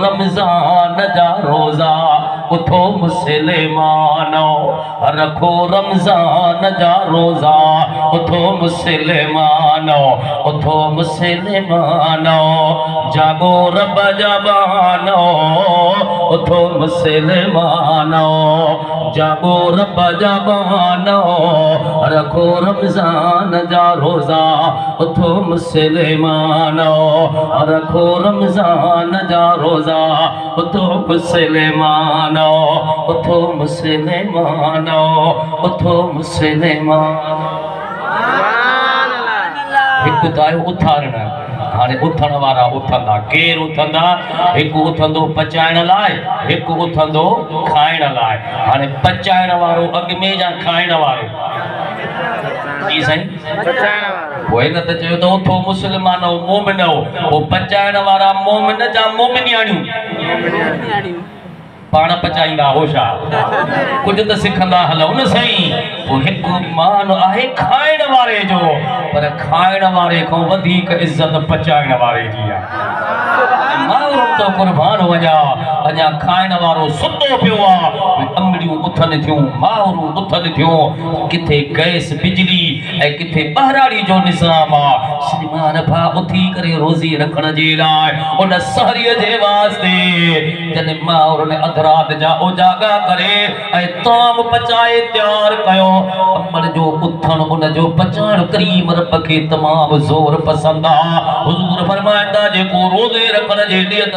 रमजान जा रोजा उठो मुसलमानो रखो रमजान जा रोजा उठो मुसलमानो उठो मुसलमानो जागो रब जबानो उठो मुसलमानो जागो रब जबानो रखो रमजान जा रोजा उठो मुसलमानो रखो रमजान जा रोजा उठो मुसलमानो उठो मुसलमानो उठो मुसलमानो हिकु त आहे उथारण हाणे उथण वारा उथंदा केरु उथंदा हिकु उथंदो पचाइण लाइ हिकु उथंदो खाइण लाइ हाणे पचाइण वारो अॻ में या खाइण वारो जी साईं पोइ न त चयो त उथो मुसलमानो मोमिनो पोइ पचाइण वारा मोमिन जा मोमिनियाणियूं पाण पचाईंदा होशा कुछ त सिखंदा हलूं न सही पोइ हिकु मान आहे खाइण वारे जो पर खाइण वारे खां वधीक इज्जत पचाइण वारे जी आहे माण्हू तो कुर्बान वञा अञा खाइण वारो सुतो पियो आहे अंबड़ियूं उथनि थियूं माहौरूं उथनि थियूं किथे गैस बिजली ऐं किथे ॿाहिराड़ी जो निज़ाम आहे श्रीमान भा उथी करे रोज़ी रखण जे लाइ उन सहरीअ जे वास्ते जॾहिं माहौर ने रात जा उजागा करे ऐं ताम पचाए तैयार कयो अमर जो उथण उन जो पचाइण करीम रब खे तमाम ज़ोर पसंद आ हुजूर फरमाईंदा जेको रोज़े रखण जे नियत